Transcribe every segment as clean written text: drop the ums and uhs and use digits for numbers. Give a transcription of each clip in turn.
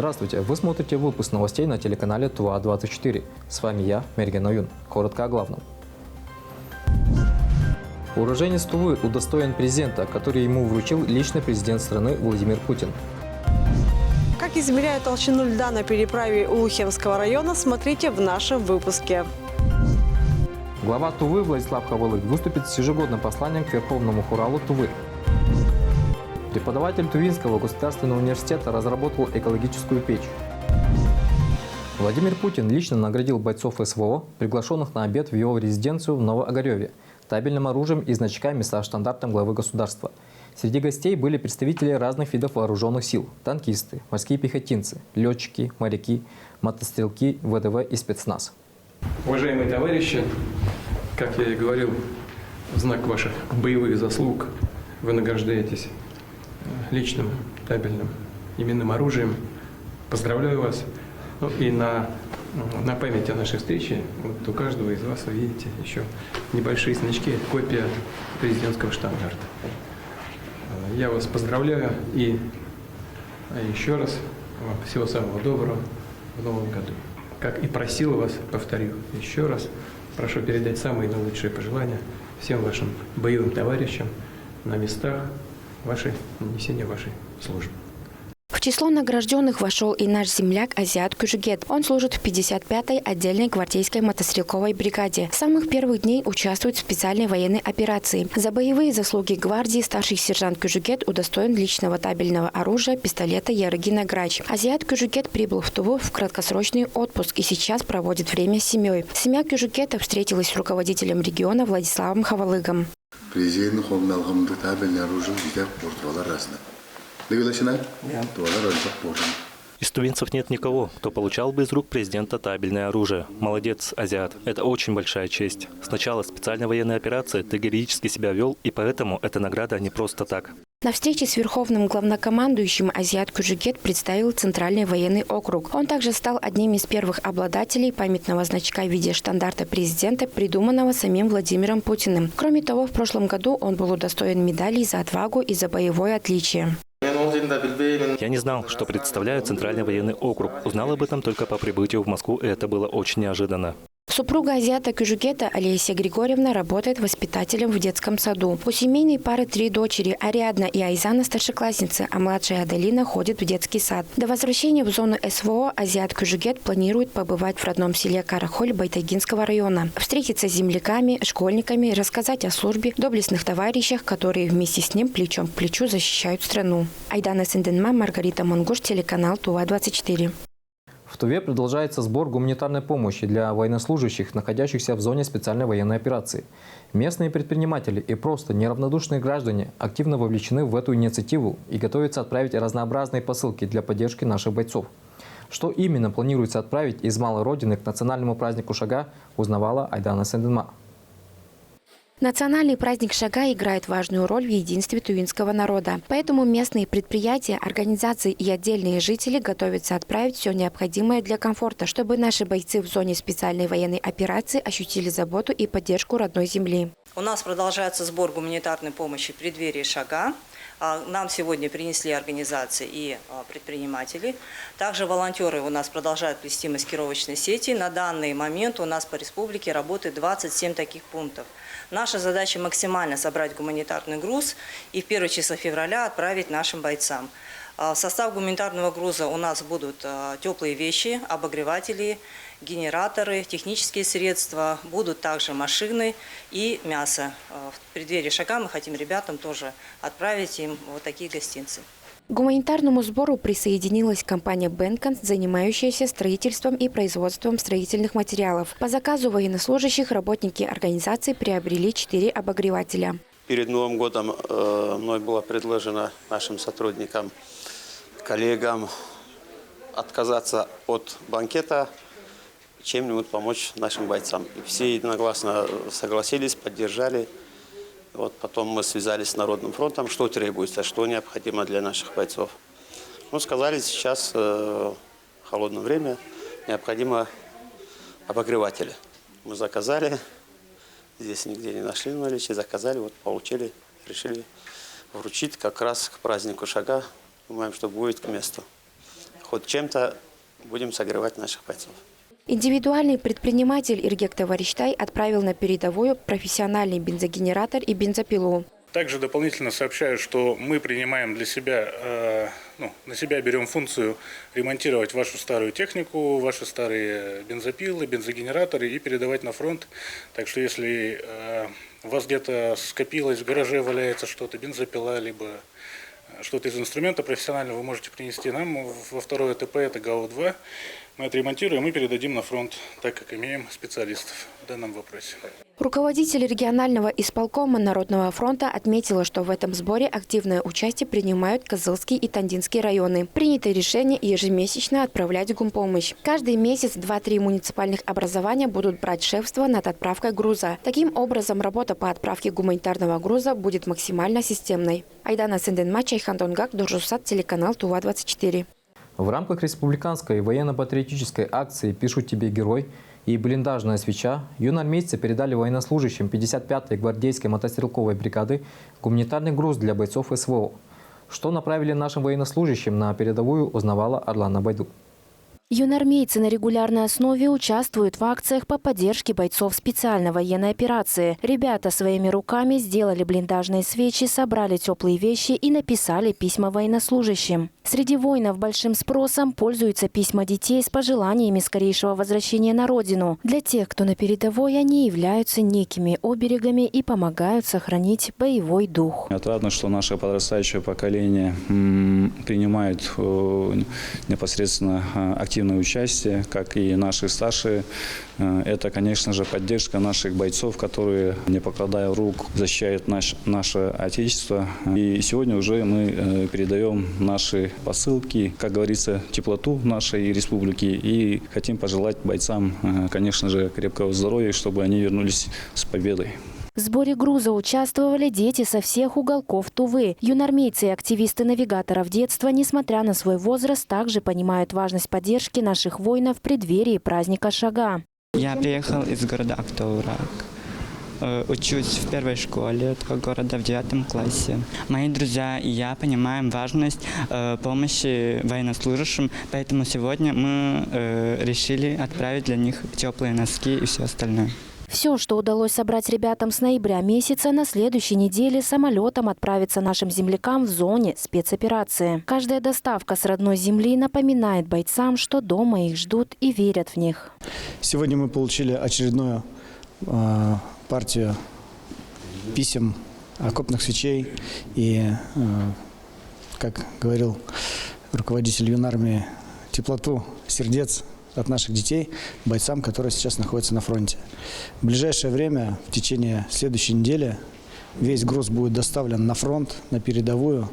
Здравствуйте! Вы смотрите выпуск новостей на телеканале ТУА-24. С вами я, Мерген Оюн. Коротко о главном. Уроженец Тувы удостоен презента, который ему вручил личный президент страны Владимир Путин. Как измеряют толщину льда на переправе Улухемского района, смотрите в нашем выпуске. Глава Тувы Владислав Хавалык выступит с ежегодным посланием к Верховному Хуралу Тувы. Преподаватель Тувинского государственного университета разработал экологическую печь. Владимир Путин лично наградил бойцов СВО, приглашенных на обед в его резиденцию в Новоогареве, табельным оружием и значками со штандартом главы государства. Среди гостей были представители разных видов вооруженных сил – танкисты, морские пехотинцы, летчики, моряки, мотострелки, ВДВ и спецназ. Уважаемые товарищи, как я и говорил, в знак ваших боевых заслуг вы награждаетесь личным табельным именным оружием. Поздравляю вас. Ну, и на память о нашей встрече вот у каждого из вас вы видите еще небольшие значки, копия президентского штандарта. Я вас поздравляю и еще раз вам всего самого доброго в новом году. Как и просил вас, повторю еще раз, прошу передать самые наилучшие пожелания всем вашим боевым товарищам на местах несения вашей службы. В число награжденных вошел и наш земляк Азиат Кюжигет. Он служит в 55-й отдельной гвардейской мотострелковой бригаде. С самых первых дней участвует в специальной военной операции. За боевые заслуги гвардии старший сержант Кюжигет удостоен личного табельного оружия пистолета Ярыгина Грач. Азиат Кюжигет прибыл в Туву в краткосрочный отпуск и сейчас проводит время с семьей. Семья Кюжигета встретилась с руководителем региона Владиславом Хавалыгом. Президент холмалгамды табельное оружие ждет портвалар разно. Из тувинцев нет никого, кто получал бы из рук президента табельное оружие. Молодец, Азиат. Это очень большая честь. Сначала специальной военной операции ты героически себя вел, и поэтому эта награда не просто так. На встрече с верховным главнокомандующим Азиат Кюжигет представил Центральный военный округ. Он также стал одним из первых обладателей памятного значка в виде штандарта президента, придуманного самим Владимиром Путиным. Кроме того, в прошлом году он был удостоен медалей за отвагу и за боевое отличие. Я не знал, что представляю Центральный военный округ. Узнал об этом только по прибытию в Москву, и это было очень неожиданно. Супруга Азиата Кюжигета Олеся Григорьевна работает воспитателем в детском саду. У семейной пары 3 дочери – Ариадна и Айзана – старшеклассницы, а младшая Адалина ходит в детский сад. До возвращения в зону СВО Азиат Кюжигет планирует побывать в родном селе Карахоль Байтагинского района, встретиться с земляками, школьниками, рассказать о службе, доблестных товарищах, которые вместе с ним плечом к плечу защищают страну. Айдана Сенденма, Маргарита Мангуш, телеканал ТУА-24. В Туве продолжается сбор гуманитарной помощи для военнослужащих, находящихся в зоне специальной военной операции. Местные предприниматели и просто неравнодушные граждане активно вовлечены в эту инициативу и готовятся отправить разнообразные посылки для поддержки наших бойцов. Что именно планируется отправить из малой родины к национальному празднику Шага, узнавала Айдана Сенденма. Национальный праздник Шага играет важную роль в единстве тувинского народа. Поэтому местные предприятия, организации и отдельные жители готовятся отправить все необходимое для комфорта, чтобы наши бойцы в зоне специальной военной операции ощутили заботу и поддержку родной земли. У нас продолжается сбор гуманитарной помощи в преддверии Шага. Нам сегодня принесли организации и предприниматели. Также волонтеры у нас продолжают плести маскировочные сети. На данный момент у нас по республике работает 27 таких пунктов. Наша задача максимально собрать гуманитарный груз и в первые числа февраля отправить нашим бойцам. В состав гуманитарного груза у нас будут теплые вещи, обогреватели, генераторы, технические средства, будут также машины и мясо. В преддверии Шага мы хотим ребятам тоже отправить им вот такие гостинцы. К гуманитарному сбору присоединилась компания «Бенканс», занимающаяся строительством и производством строительных материалов. По заказу военнослужащих работники организации приобрели 4 обогревателя. Перед Новым годом мной было предложено нашим сотрудникам, коллегам отказаться от банкета, чем-нибудь помочь нашим бойцам. И все единогласно согласились, поддержали. Вот потом мы связались с Народным фронтом, что требуется, что необходимо для наших бойцов. Ну, сказали, сейчас в холодное время необходимо обогреватели. Мы заказали, здесь нигде не нашли в наличии, заказали, вот получили, решили вручить как раз к празднику Шага. Думаем, что будет к месту. хоть чем-то будем согревать наших бойцов. Индивидуальный предприниматель Иргек Товарищтай отправил на передовую профессиональный бензогенератор и бензопилу. Также дополнительно сообщаю, что мы принимаем для себя, на себя берем функцию ремонтировать вашу старую технику, ваши старые бензопилы, бензогенераторы и передавать на фронт. Так что если у вас где-то скопилось, в гараже валяется что-то, бензопила, либо что-то из инструмента профессионального, вы можете принести нам во второе ТП, это ГАУ-2. Мы отремонтируем и передадим на фронт, так как имеем специалистов в данном вопросе. Руководитель регионального исполкома Народного фронта отметила, что в этом сборе активное участие принимают Козылский и Тандинский районы. Принято решение ежемесячно отправлять гумпомощь. Каждый месяц 2-3 муниципальных образования будут брать шефство над отправкой груза. Таким образом, работа по отправке гуманитарного груза будет максимально системной. Айдана Сенденма, Чайхан Донгак, Дуржусат, телеканал Тува-24. В рамках республиканской военно-патриотической акции «Пишу тебе, герой» и «Блиндажная свеча» юноармейцы передали военнослужащим 55-й гвардейской мотострелковой бригады гуманитарный груз для бойцов СВО. Что направили нашим военнослужащим на передовую, узнавала Орлана Байду. Юноармейцы на регулярной основе участвуют в акциях по поддержке бойцов специальной военной операции. Ребята своими руками сделали блиндажные свечи, собрали теплые вещи и написали письма военнослужащим. Среди воинов большим спросом пользуются письма детей с пожеланиями скорейшего возвращения на родину. Для тех, кто на передовой, они являются некими оберегами и помогают сохранить боевой дух. Отрадно, что наше подрастающее поколение принимает непосредственно активное участие, как и наши старшие. Это, конечно же, поддержка наших бойцов, которые, не покладая рук, защищают наше Отечество. И сегодня уже мы передаем наши посылки, как говорится, теплоту нашей республики. И хотим пожелать бойцам, конечно же, крепкого здоровья, чтобы они вернулись с победой. В сборе груза участвовали дети со всех уголков Тувы. Юноармейцы и активисты навигаторов детства, несмотря на свой возраст, также понимают важность поддержки наших воинов в преддверии праздника Шага. Я приехал из города Актовраг. Учусь в первой школе этого города в 9 классе. Мои друзья и я понимаем важность помощи военнослужащим, поэтому сегодня мы решили отправить для них теплые носки и все остальное. Все, что удалось собрать ребятам с ноября месяца, на следующей неделе самолетом отправится нашим землякам в зоне спецоперации. Каждая доставка с родной земли напоминает бойцам, что дома их ждут и верят в них. Сегодня мы получили очередную партию писем, окопных свечей и, как говорил руководитель юнармии, теплоту сердец от наших детей, бойцам, которые сейчас находятся на фронте. В ближайшее время, в течение следующей недели, весь груз будет доставлен на фронт, на передовую,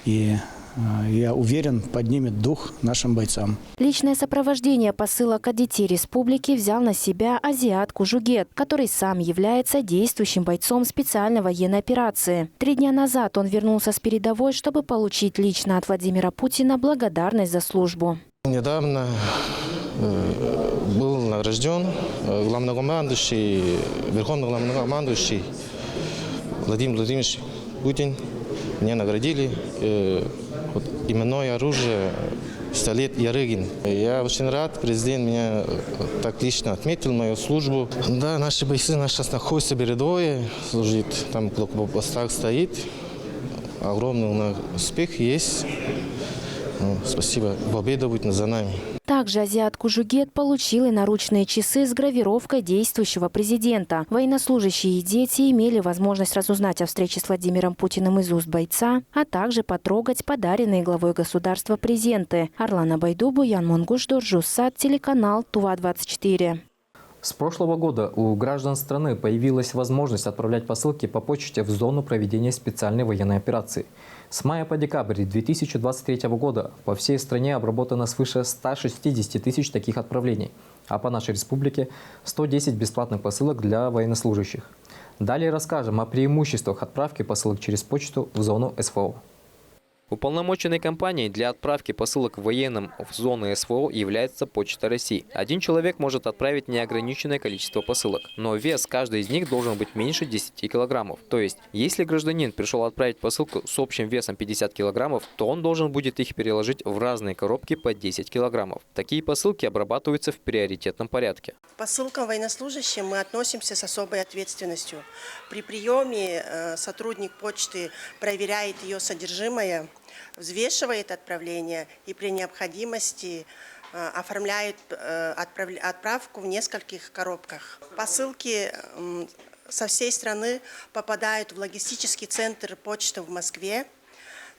и я уверен, поднимет дух нашим бойцам. Личное сопровождение посылок от детей республики взял на себя азиат Кужугет, который сам является действующим бойцом специальной военной операции. 3 дня назад он вернулся с передовой, чтобы получить лично от Владимира Путина благодарность за службу. Недавно был награжден главнокомандующий, верховный главнокомандующий Владимир Владимирович Путин. Меня наградили именное оружие пистолет Ярыгин. Я очень рад, президент меня так лично отметил, мою службу. Да, наши бойцы сейчас находятся передовой, служит, там блокпостах стоит. Огромный успех есть. Спасибо, победа будет за нами. Также азиат Кужугет получил и наручные часы с гравировкой действующего президента. Военнослужащие и дети имели возможность разузнать о встрече с Владимиром Путиным из уст бойца, а также потрогать подаренные главой государства презенты. Орлана Байду, Буян Монгуш, Дуржусат, телеканал Тува-24. С прошлого года у граждан страны появилась возможность отправлять посылки по почте в зону проведения специальной военной операции. С мая по декабрь 2023 года по всей стране обработано свыше 160 тысяч таких отправлений, а по нашей республике 110 бесплатных посылок для военнослужащих. Далее расскажем о преимуществах отправки посылок через почту в зону СВО. Уполномоченной компанией для отправки посылок военным в зоны СВО является Почта России. Один человек может отправить неограниченное количество посылок, но вес каждой из них должен быть меньше 10 килограммов. То есть, если гражданин пришел отправить посылку с общим весом 50 килограммов, то он должен будет их переложить в разные коробки по 10 килограммов. Такие посылки обрабатываются в приоритетном порядке. К посылкам военнослужащим мы относимся с особой ответственностью. При приеме сотрудник почты проверяет ее содержимое, взвешивает отправление и при необходимости оформляет отправку в нескольких коробках. Посылки со всей страны попадают в логистический центр почты в Москве.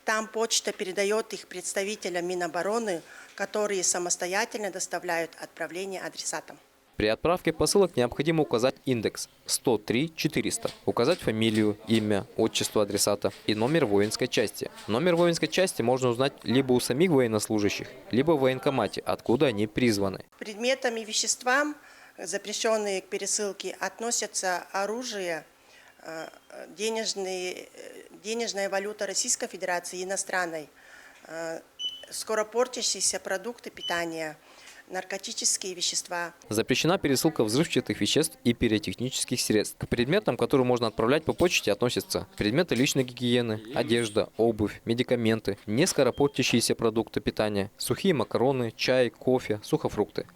Там почта передает их представителям Минобороны, которые самостоятельно доставляют отправление адресатам. При отправке посылок необходимо указать индекс 103-400, указать фамилию, имя, отчество адресата и номер воинской части. Номер воинской части можно узнать либо у самих военнослужащих, либо в военкомате, откуда они призваны. Предметам и веществам, запрещенные к пересылке, относятся оружие, денежная валюта Российской Федерации, иностранной, скоропортящиеся продукты питания, наркотические вещества. Запрещена пересылка взрывчатых веществ и пиротехнических средств. К предметам, которые можно отправлять по почте, относятся предметы личной гигиены, одежда, обувь, медикаменты, не скоропортящиеся продукты питания, сухие макароны, чай, кофе, сухофрукты.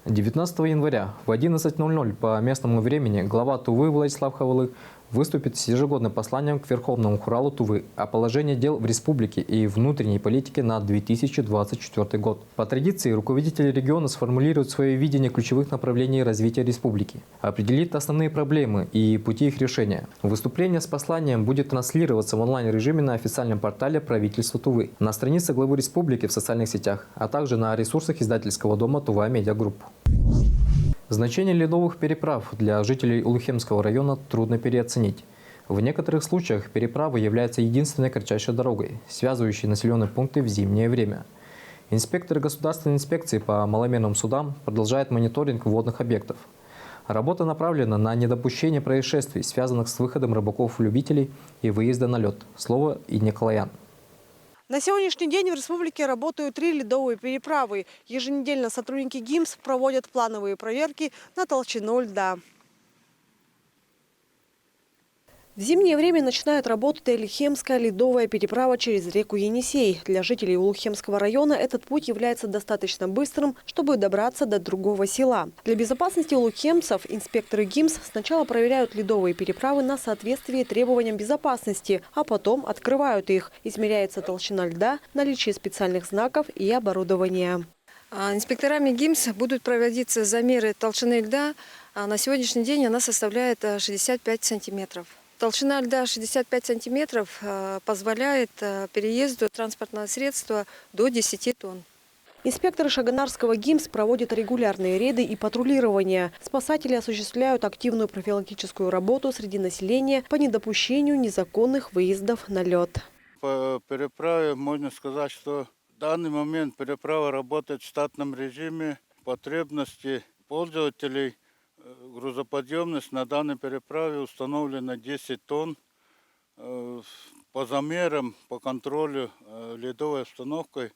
19 января в 11:00 по местному времени глава Тувы Владислав Хавалык выступит с ежегодным посланием к Верховному Хуралу Тувы о положении дел в республике и внутренней политике на 2024 год. По традиции руководители региона сформулируют свое видение ключевых направлений развития республики, определит основные проблемы и пути их решения. Выступление с посланием будет транслироваться в онлайн-режиме на официальном портале правительства Тувы, на странице главы республики в социальных сетях, а также на ресурсах издательского дома Тува Медиа Групп. Значение ледовых переправ для жителей Улухемского района трудно переоценить. В некоторых случаях переправа является единственной кратчайшей дорогой, связывающей населенные пункты в зимнее время. Инспекторы Государственной инспекции по маломерным судам продолжают мониторинг водных объектов. Работа направлена на недопущение происшествий, связанных с выходом рыбаков-любителей и выезда на лед. Слово Инне Калаян. На сегодняшний день в республике работают 3 ледовые переправы. Еженедельно сотрудники ГИМС проводят плановые проверки на толщину льда. В зимнее время начинает работать Улухемская ледовая переправа через реку Енисей. Для жителей Улухемского района этот путь является достаточно быстрым, чтобы добраться до другого села. Для безопасности улухемцев инспекторы ГИМС сначала проверяют ледовые переправы на соответствие требованиям безопасности, а потом открывают их. Измеряется толщина льда, наличие специальных знаков и оборудования. Инспекторами ГИМС будут проводиться замеры толщины льда. На сегодняшний день она составляет 65 сантиметров. Толщина льда 65 сантиметров позволяет переезду транспортного средства до 10 тонн. Инспекторы Шаганарского ГИМС проводят регулярные рейды и патрулирование. Спасатели осуществляют активную профилактическую работу среди населения по недопущению незаконных выездов на лед. По переправе можно сказать, что в данный момент переправа работает в штатном режиме. Потребности пользователей, грузоподъемность на данной переправе установлена 10 тонн. По замерам, по контролю ледовой установкой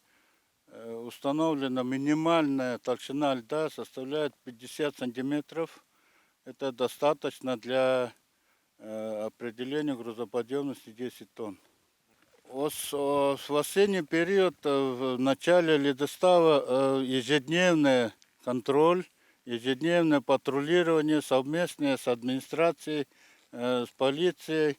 установлена минимальная толщина льда, составляет 50 сантиметров. Это достаточно для определения грузоподъемности 10 тонн. В осенний период, в начале ледостава, ежедневный контроль, ежедневное патрулирование совместное с администрацией, с полицией.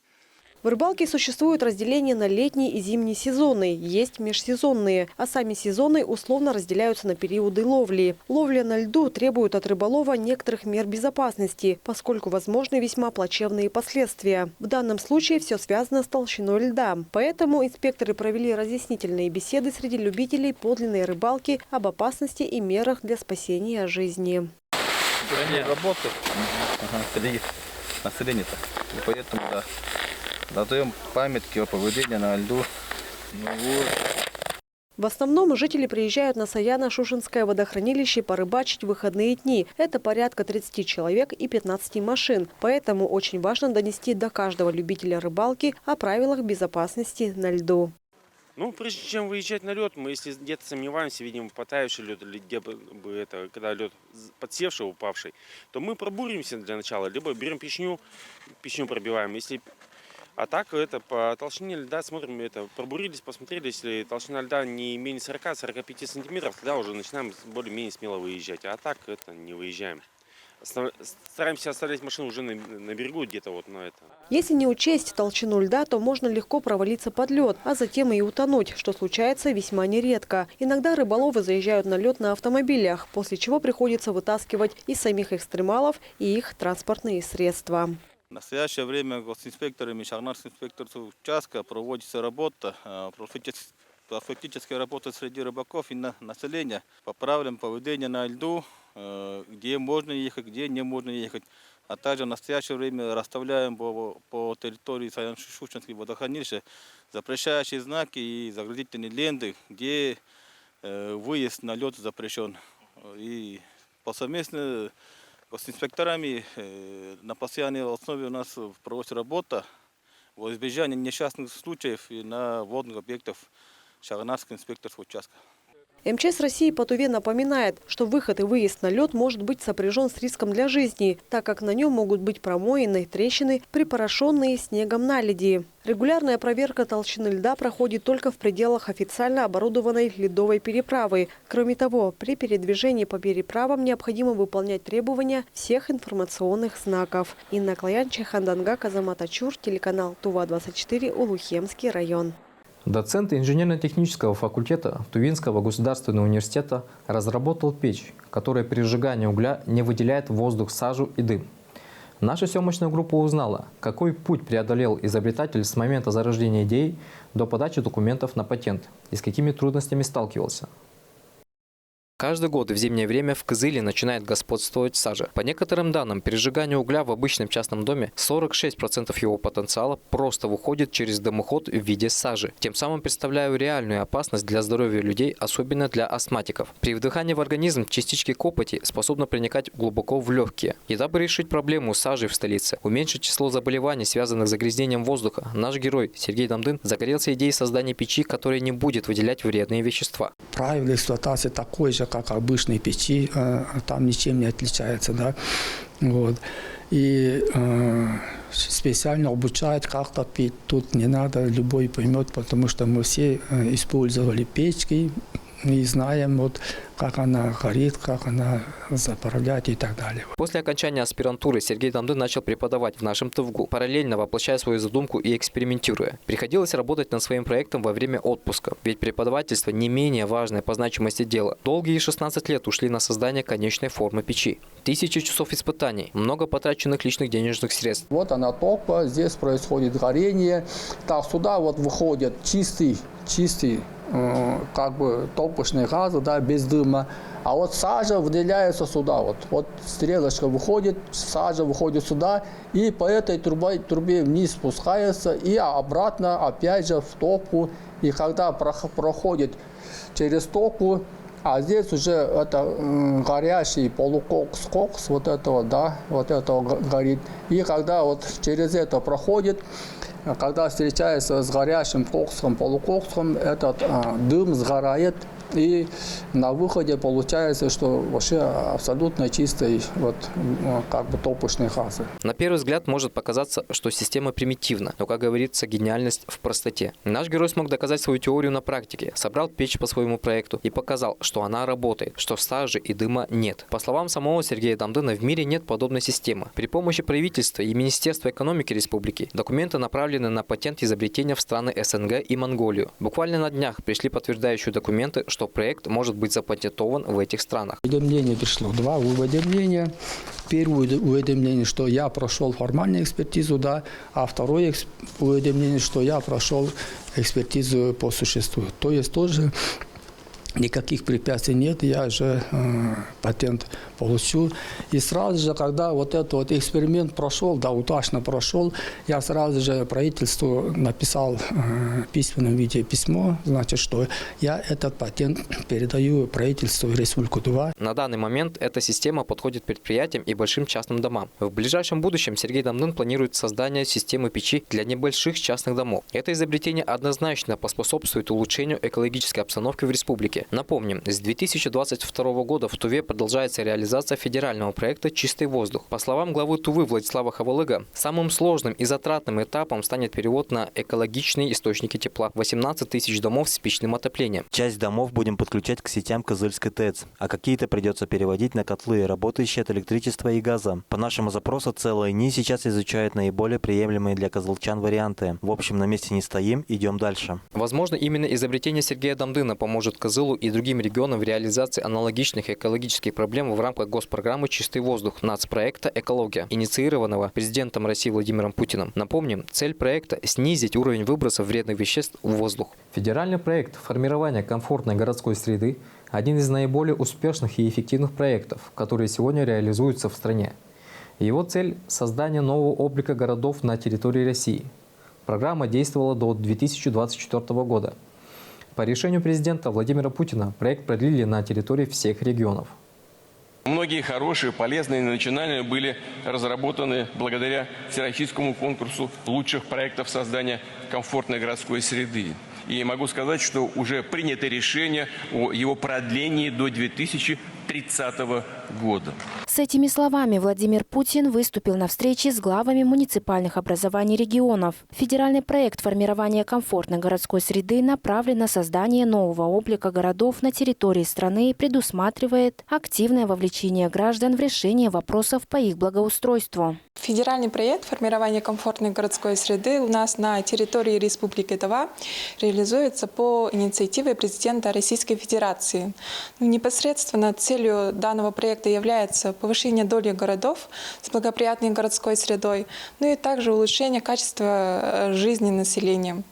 В рыбалке существует разделение на летний и зимний сезоны. Есть межсезонные, а сами сезоны условно разделяются на периоды ловли. Ловля на льду требует от рыболова некоторых мер безопасности, поскольку возможны весьма плачевные последствия. В данном случае все связано с толщиной льда. Поэтому инспекторы провели разъяснительные беседы среди любителей подлинной рыбалки об опасности и мерах для спасения жизни. Работают среди населения-то. И поэтому, да, даем памятки о поведении на льду. В основном жители приезжают на Саяно-Шушенское водохранилище порыбачить в выходные дни. Это порядка 30 человек и 15 машин. Поэтому очень важно донести до каждого любителя рыбалки о правилах безопасности на льду. Ну, прежде чем выезжать на лед, мы, если где-то сомневаемся, видим потаявший лед, или где бы это, когда лед подсевший, упавший, то мы пробуримся для начала, либо берем печню пробиваем. Если... А так это по толщине льда смотрим, это пробурились, посмотрели, если толщина льда не менее 40-45 сантиметров, тогда уже начинаем более-менее смело выезжать. А так это не выезжаем. Стараемся оставлять машину уже на берегу, где-то вот на это. Если не учесть толщину льда, то можно легко провалиться под лед, а затем и утонуть, что случается весьма нередко. Иногда рыболовы заезжают на лед на автомобилях, после чего приходится вытаскивать и самих экстремалов, и их транспортные средства. В настоящее время госинспекторами Шагнарского инспекторского участка проводится работа, профилактическая работа среди рыбаков и населения по правилам поведения на льду, где можно ехать, где не можно ехать. А также в настоящее время расставляем по территории Саян-Шушенского водохранилища запрещающие знаки и заградительные ленты, где выезд на лед запрещен. И по совместно с инспекторами на постоянной основе у нас проводится работа во избежание несчастных случаев и на водных объектах Шагнарского инспекторского участка. МЧС России по Туве напоминает, что выход и выезд на лед может быть сопряжен с риском для жизни, так как на нем могут быть промоины, трещины, припорошенные снегом наледи. Регулярная проверка толщины льда проходит только в пределах официально оборудованной ледовой переправы. Кроме того, при передвижении по переправам необходимо выполнять требования всех информационных знаков. Инна Клоянча, Ханданга, Казамат Ачур, телеканал Тува-24, Улухемский район. Доцент инженерно-технического факультета Тувинского государственного университета разработал печь, которая при сжигании угля не выделяет в воздух сажу и дым. Наша съемочная группа узнала, какой путь преодолел изобретатель с момента зарождения идеи до подачи документов на патент и с какими трудностями сталкивался. Каждый год в зимнее время в Кызыле начинает господствовать сажа. По некоторым данным, при сжигании угля в обычном частном доме 46% его потенциала просто выходит через дымоход в виде сажи, тем самым представляя реальную опасность для здоровья людей, особенно для астматиков. При вдыхании в организм частички копоти способны проникать глубоко в легкие. И дабы решить проблему сажи в столице, уменьшить число заболеваний, связанных с загрязнением воздуха, наш герой Сергей Дамдын загорелся идеей создания печи, которая не будет выделять вредные вещества. Правило эксплуатации такое же, как обычные печи, там ничем не отличается, да, вот. И специально обучают, как топить. Тут не надо, любой поймет, потому что мы все использовали печки и знаем, вот, как она горит, как она заправляет и так далее. После окончания аспирантуры Сергей Дамдын начал преподавать в нашем ТВГУ, параллельно воплощая свою задумку и экспериментируя. Приходилось работать над своим проектом во время отпуска, ведь преподавательство не менее важное по значимости дело. Долгие 16 лет ушли на создание конечной формы печи. 1000 часов испытаний, много потраченных личных денежных средств. Вот она топка, здесь происходит горение. Так, сюда вот выходит чистый как бы топочные газы, да, без дыма. А вот сажа выделяется сюда. Вот стрелочка выходит, сажа выходит сюда, и по этой трубе вниз спускается, и обратно опять же в топку. И когда проходит через топку, а здесь уже это горящий полукокс, вот этого, да, вот этого горит. И когда вот через это проходит, когда встречается с горящим коксом, полукоксом, этот дым сгорает, и на выходе получается, что вообще абсолютно чистый вот, как бы топочные газы. На первый взгляд может показаться, что система примитивна, но, как говорится, гениальность в простоте. Наш герой смог доказать свою теорию на практике, собрал печь по своему проекту и показал, что она работает, что сажи и дыма нет. По словам самого Сергея Дамдына, в мире нет подобной системы. При помощи правительства и Министерства экономики республики документы направлены на патент изобретения в страны СНГ и Монголию. Буквально на днях пришли подтверждающие документы, что проект может быть запатентован в этих странах. Уведомление пришло, 2 уведомления. Первое уведомление, что я прошел формальную экспертизу, да, а второе уведомление, что я прошел экспертизу по существу. То есть тоже никаких препятствий нет, я же патент получу. И сразу же, когда вот этот вот эксперимент прошел, да, удачно прошел, я сразу же правительству написал в письменном виде письмо, значит, что я этот патент передаю правительству Республики Тува. На данный момент эта система подходит предприятиям и большим частным домам. В ближайшем будущем Сергей Дамдын планирует создание системы печи для небольших частных домов. Это изобретение однозначно поспособствует улучшению экологической обстановки в республике. Напомним, с 2022 года в Туве продолжается реализация федерального проекта «Чистый воздух». По словам главы Тувы Владислава Хавалыга, самым сложным и затратным этапом станет перевод на экологичные источники тепла. 18 тысяч домов с печным отоплением. Часть домов будем подключать к сетям Кызыльской ТЭЦ, а какие-то придется переводить на котлы, работающие от электричества и газа. По нашему запросу целые НИИ сейчас изучают наиболее приемлемые для козылчан варианты. В общем, на месте не стоим, идем дальше. Возможно, именно изобретение Сергея Дамдына поможет Кызылу и другим регионам в реализации аналогичных экологических проблем в рамках госпрограммы «Чистый воздух» нацпроекта «Экология», инициированного президентом России Владимиром Путиным. Напомним, цель проекта – снизить уровень выбросов вредных веществ в воздух. Федеральный проект формирования комфортной городской среды – один из наиболее успешных и эффективных проектов, которые сегодня реализуются в стране. Его цель – создание нового облика городов на территории России. Программа действовала до 2024 года. По решению президента Владимира Путина проект продлили на территории всех регионов. Многие хорошие, полезные начинания были разработаны благодаря всероссийскому конкурсу лучших проектов создания комфортной городской среды. И могу сказать, что уже принято решение о его продлении до 2030 года. С этими словами Владимир Путин выступил на встрече с главами муниципальных образований регионов. Федеральный проект формирования комфортной городской среды направлен на создание нового облика городов на территории страны и предусматривает активное вовлечение граждан в решение вопросов по их благоустройству. Федеральный проект формирования комфортной городской среды у нас на территории Республики Тува реализуется по инициативе президента Российской Федерации. Непосредственно целью данного проекта является повышение доли городов с благоприятной городской средой, ну и также улучшение качества жизни населения.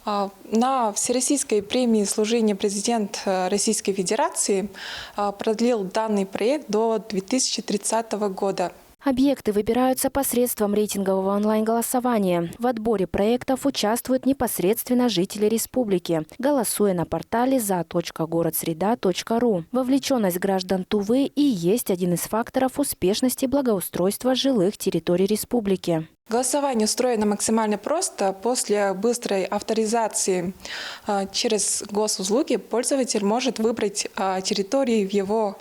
На Всероссийской премии служения президент Российской Федерации продлил данный проект до 2030 года. Объекты выбираются посредством рейтингового онлайн-голосования. В отборе проектов участвуют непосредственно жители республики, голосуя на портале za.городсреда.ру. Вовлеченность граждан Тувы и есть один из факторов успешности благоустройства жилых территорий республики. Голосование устроено максимально просто. После быстрой авторизации через госуслуги пользователь может выбрать территории в его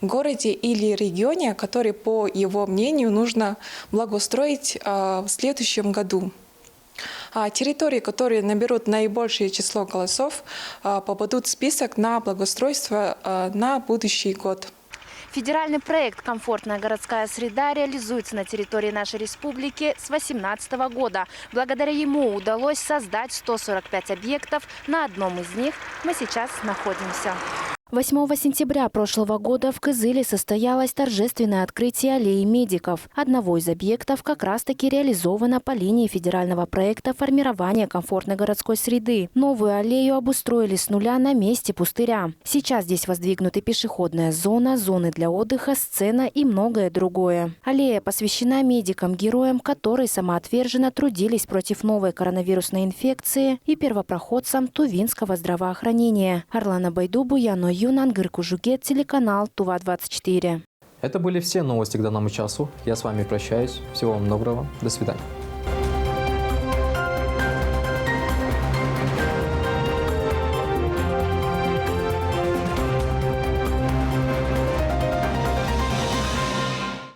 городе или регионе, которые, по его мнению, нужно благоустроить в следующем году. Территории, которые наберут наибольшее число голосов, попадут в список на благоустройство на будущий год. Федеральный проект «Комфортная городская среда» реализуется на территории нашей республики с 2018 года. Благодаря ему удалось создать 145 объектов. На одном из них мы сейчас находимся. 8 сентября прошлого года в Кызыле состоялось торжественное открытие аллеи медиков. Одного из объектов как раз-таки реализовано по линии федерального проекта формирования комфортной городской среды. Новую аллею обустроили с нуля на месте пустыря. Сейчас здесь воздвигнуты пешеходная зона, зоны для отдыха, сцена и многое другое. Аллея посвящена медикам-героям, которые самоотверженно трудились против новой коронавирусной инфекции и первопроходцам тувинского здравоохранения. Арлана Байдубуяно, Юнан Гыркужугет, телеканал Тува-24. Это были все новости к данному часу. Я с вами прощаюсь. Всего вам доброго. До свидания.